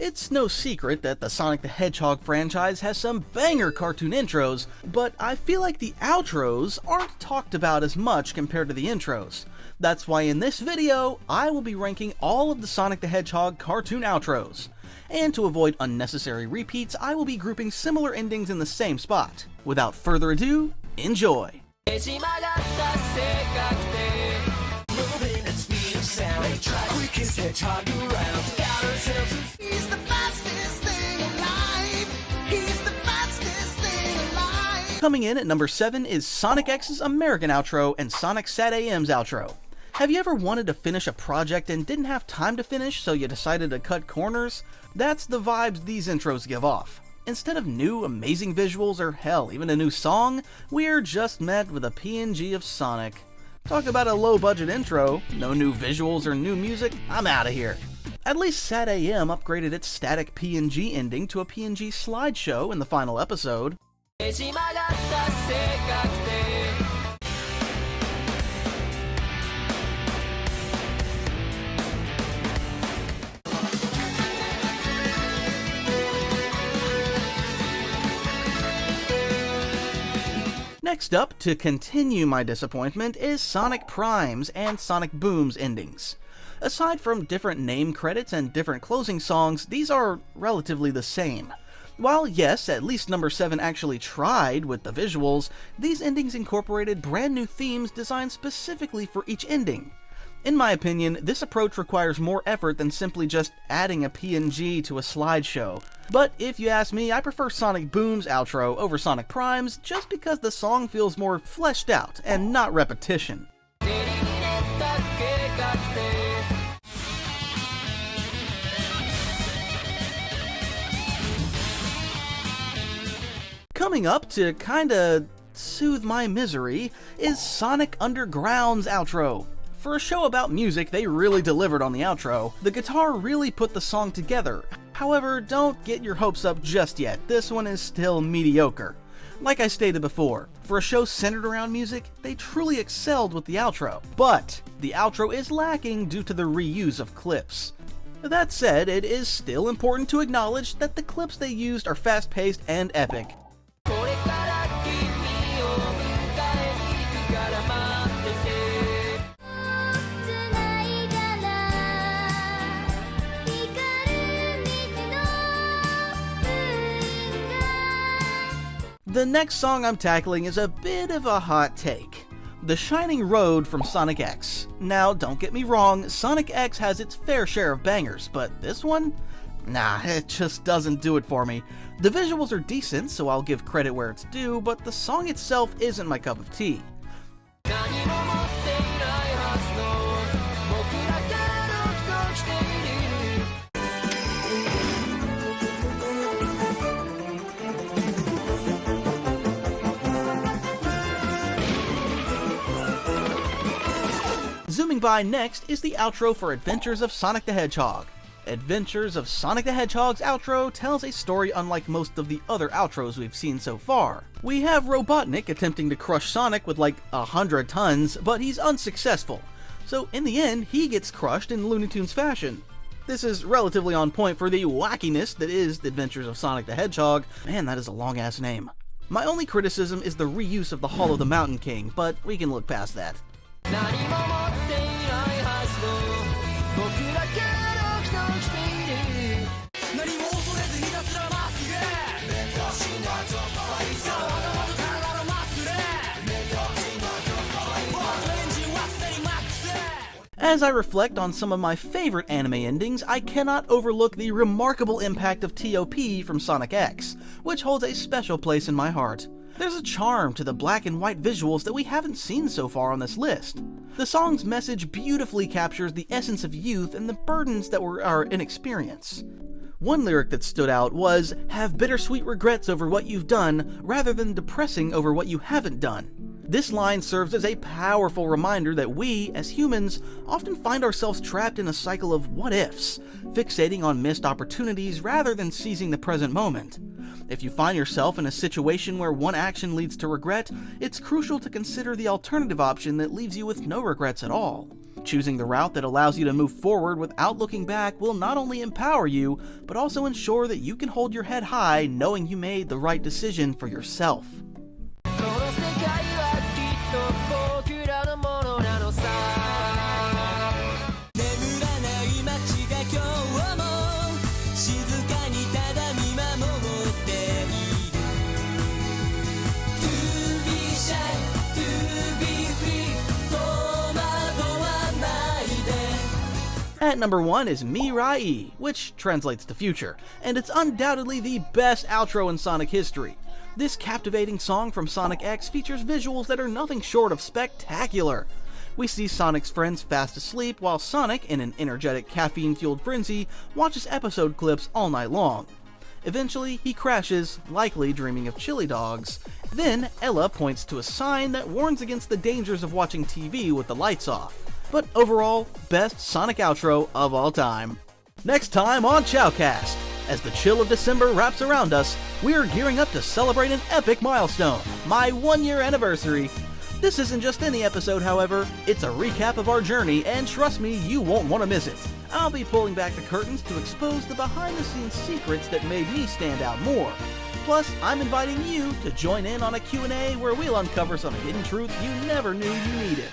It's no secret that the Sonic the Hedgehog franchise has some banger cartoon intros, but I feel like the outros aren't talked about as much compared to the intros. That's why in this video, I will be ranking all of the Sonic the Hedgehog cartoon outros. And to avoid unnecessary repeats, I will be grouping similar endings in the same spot. Without further ado, enjoy! Coming in at number 7 is Sonic X's American outro and Sonic Sat AM's outro. Have you ever wanted to finish a project and didn't have time to finish, so you decided to cut corners? That's the vibes these intros give off. Instead of new, amazing visuals, or hell, even a new song, we're just met with a PNG of Sonic. Talk about a low-budget intro, no new visuals or new music, I'm outta here. At least Sat AM upgraded its static PNG ending to a PNG slideshow in the final episode. Next up, to continue my disappointment, is Sonic Prime's and Sonic Boom's endings. Aside from different name credits and different closing songs, these are relatively the same. While yes, at least number 7 actually tried with the visuals, these endings incorporated brand new themes designed specifically for each ending. In my opinion, this approach requires more effort than simply just adding a PNG to a slideshow. But if you ask me, I prefer Sonic Boom's outro over Sonic Prime's just because the song feels more fleshed out and not repetition. Coming up to kinda soothe my misery is Sonic Underground's outro. For a show about music, they really delivered on the outro. The guitar really put the song together. However, don't get your hopes up just yet, this one is still mediocre. Like I stated before, for a show centered around music, they truly excelled with the outro. But the outro is lacking due to the reuse of clips. That said, it is still important to acknowledge that the clips they used are fast-paced and epic. The next song I'm tackling is a bit of a hot take. The Shining Road from Sonic X. Now, don't get me wrong, Sonic X has its fair share of bangers, but this one? Nah, it just doesn't do it for me. The visuals are decent, so I'll give credit where it's due, but the song itself isn't my cup of tea. Zooming by next is the outro for Adventures of Sonic the Hedgehog. Adventures of Sonic the Hedgehog's outro tells a story unlike most of the other outros we've seen so far. We have Robotnik attempting to crush Sonic with like 100 tons, but he's unsuccessful. So in the end, he gets crushed in Looney Tunes fashion. This is relatively on point for the wackiness that is the Adventures of Sonic the Hedgehog. Man, that is a long ass name. My only criticism is the reuse of the Hall of the Mountain King, but we can look past that. As I reflect on some of my favorite anime endings, I cannot overlook the remarkable impact of T.O.P. from Sonic X, which holds a special place in my heart. There's a charm to the black and white visuals that we haven't seen so far on this list. The song's message beautifully captures the essence of youth and the burdens that were our inexperience. One lyric that stood out was, "Have bittersweet regrets over what you've done, rather than depressing over what you haven't done." This line serves as a powerful reminder that we, as humans, often find ourselves trapped in a cycle of what-ifs, fixating on missed opportunities rather than seizing the present moment. If you find yourself in a situation where one action leads to regret, it's crucial to consider the alternative option that leaves you with no regrets at all. Choosing the route that allows you to move forward without looking back will not only empower you, but also ensure that you can hold your head high knowing you made the right decision for yourself. At number 1 is Mirai, which translates to future, and it's undoubtedly the best outro in Sonic history. This captivating song from Sonic X features visuals that are nothing short of spectacular. We see Sonic's friends fast asleep while Sonic, in an energetic caffeine-fueled frenzy, watches episode clips all night long. Eventually, he crashes, likely dreaming of chili dogs. Then, Ella points to a sign that warns against the dangers of watching TV with the lights off. But overall, best Sonic outro of all time. Next time on Chaocast, as the chill of December wraps around us, we're gearing up to celebrate an epic milestone, my 1-year anniversary. This isn't just any episode, however, it's a recap of our journey, and trust me, you won't want to miss it. I'll be pulling back the curtains to expose the behind-the-scenes secrets that made me stand out more. Plus, I'm inviting you to join in on a Q&A where we'll uncover some hidden truth you never knew you needed.